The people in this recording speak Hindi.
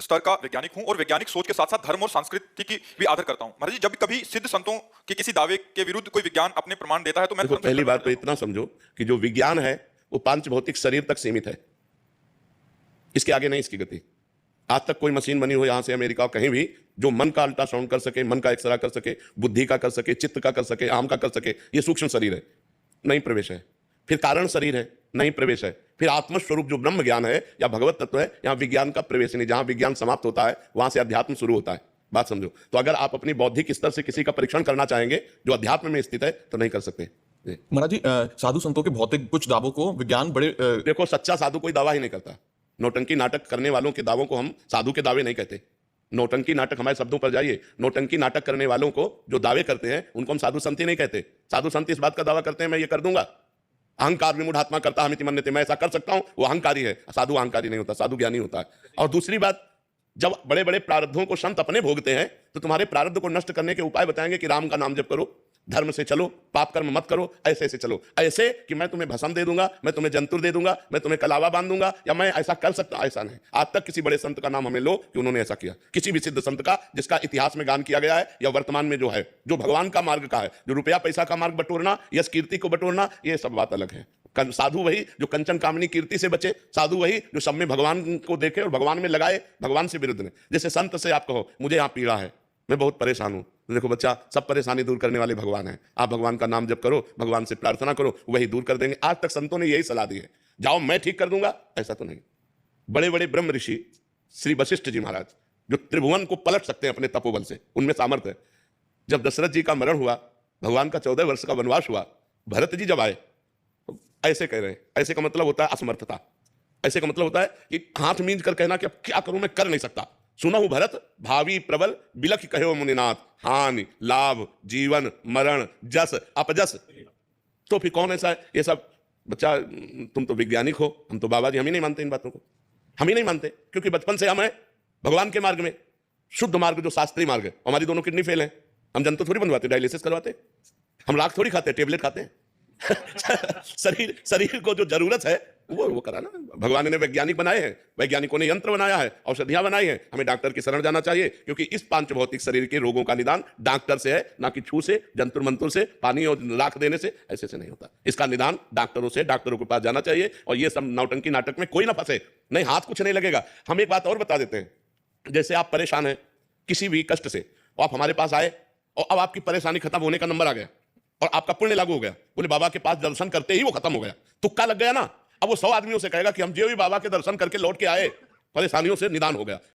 स्तर का वैज्ञानिक हूं और वैज्ञानिक सोच के साथ-साथ धर्म और संस्कृति की भी आदर करता हूं। महाराज जी, जब कभी सिद्ध संतों के किसी दावे के विरुद्ध कोई विज्ञान अपने प्रमाण देता है तो मैं देखो, धर्म से पहली प्रमाण बात तो इतना समझो कि जो विज्ञान है वो पांच भौतिक शरीर तक सीमित है, इसके आगे नहीं इसकी गति। आज तक कोई मशीन बनी हो यहां से अमेरिका कहीं भी जो मन का अल्ट्रासाउंड कर सके, मन का एक्सरा कर सके, बुद्धि का कर सके, चित्त का कर सके, आम का कर सके, ये सूक्ष्म शरीर है, नहीं प्रवेश है। फिर कारण शरीर है, नहीं प्रवेश है। फिर आत्मस्वरूप जो ब्रह्म ज्ञान है या भगवत तत्व है, यहां विज्ञान का प्रवेश नहीं। जहां विज्ञान समाप्त होता है वहां से अध्यात्म शुरू होता है। बात समझो। तो अगर आप अपनी बौद्धिक स्तर से किसी का परीक्षण करना चाहेंगे जो अध्यात्म में स्थित है तो नहीं कर सकते। महाराज जी, साधु संतों के भौतिक कुछ दावों को विज्ञान बड़े देखो, सच्चा साधु कोई दावा ही नहीं करता। नौटंकी नाटक करने वालों के दावों को हम साधु के दावे नहीं कहते। नौटंकी नाटक, हमारे शब्दों पर जाइए, नौटंकी नाटक करने वालों को जो दावे करते हैं उनको हम साधु संत ही नहीं कहते। साधु संत इस बात का दावा करते हैं मैं ये कर दूंगा, अहंकार विमूढ़ात्मा करता हमिति मन्यते, मैं ऐसा कर सकता हूं, वो अहंकारी है। साधु अहंकारी नहीं होता, साधु ज्ञानी होता है। और दूसरी बात, जब बड़े बड़े प्रारब्धों को संत अपने भोगते हैं तो तुम्हारे प्रारब्ध को नष्ट करने के उपाय बताएंगे कि राम का नाम जप करो, धर्म से चलो, पाप कर्म मत करो, ऐसे ऐसे चलो। ऐसे कि मैं तुम्हें भस्म दे दूंगा, मैं तुम्हें जंतुर दे दूंगा, मैं तुम्हें कलावा बांध दूंगा, या मैं ऐसा कर सकता, ऐसा नहीं। आज तक किसी बड़े संत का नाम हमें लो कि उन्होंने ऐसा किया, किसी भी सिद्ध संत का जिसका इतिहास में गान किया गया है या वर्तमान में जो है, जो भगवान का मार्ग का है, जो रुपया पैसा का मार्ग बटोरना, यश कीर्ति को बटोरना, ये सब बात अलग है। साधु वही जो कंचन कामनी कीर्ति से बचे, साधु वही जो सब में भगवान को देखे और भगवान में लगाए, भगवान से विरुद्ध में। जैसे संत से आप कहो मुझे यहाँ पीड़ा है, मैं बहुत परेशान हूं, तो देखो बच्चा, सब परेशानी दूर करने वाले भगवान हैं। आप भगवान का नाम जप करो, भगवान से प्रार्थना करो, वही दूर कर देंगे। आज तक संतों ने यही सलाह दी है, जाओ मैं ठीक कर दूंगा, ऐसा तो नहीं। बड़े बड़े ब्रह्म ऋषि श्री वशिष्ठ जी महाराज जो त्रिभुवन को पलट सकते हैं अपने तपोबल से, उनमें सामर्थ्य है। जब दशरथ जी का मरण हुआ, भगवान का 14 वर्ष का वनवास हुआ, भरत जी जब आए तो ऐसे कह रहे हैं, ऐसे का मतलब होता है असमर्थता, ऐसे का मतलब होता है कि हाथ मींज कर कहना कि अब क्या करूं, मैं कर नहीं सकता। सुनहु भरत भावी प्रबल बिलख कहो मुनिनाथ, हानि लाभ जीवन मरण जस अपजस। तो फिर कौन ऐसा है ये सब? बच्चा, तुम तो वैज्ञानिक हो, हम तो बाबा जी, हम ही नहीं मानते इन बातों को, हम ही नहीं मानते, क्योंकि बचपन से हम हैं भगवान के मार्ग में, शुद्ध मार्ग जो शास्त्रीय मार्ग है। हमारी दोनों किडनी फेल है, हम जंतु थोड़ी बनवाते, डायलिसिस करवाते, हम राख थोड़ी खाते, टेबलेट खाते हैं। शरीर को जो जरूरत है वो कराना। भगवान ने वैज्ञानिक बनाए हैं, वैज्ञानिकों ने यंत्र बनाया है, औषधियां बनाई है। हमें डॉक्टर की शरण जाना चाहिए, क्योंकि इस पांच भौतिक शरीर के रोगों का निदान डॉक्टर से है, ना कि छू से, जंतुर मंतुर से, पानी और राख देने से, ऐसे से नहीं होता। इसका निदान डॉक्टरों से, डॉक्टरों के पास जाना चाहिए। और ये सब नौटंकी नाटक में कोई ना फंसे, नहीं हाथ कुछ नहीं लगेगा। हम एक बात और बता देते हैं, जैसे आप परेशान हैं किसी भी कष्ट से, और आप हमारे पास आए और अब आपकी परेशानी खत्म होने का नंबर आ गया और आपका पुण्य लागू हो गया, बोले बाबा के पास दर्शन करते ही वो खत्म हो गया, तुक्का लग गया ना। अब वो 100 आदमियों से कहेगा कि हम जो भी बाबा के दर्शन करके लौट के आए, परेशानियों से निदान हो गया।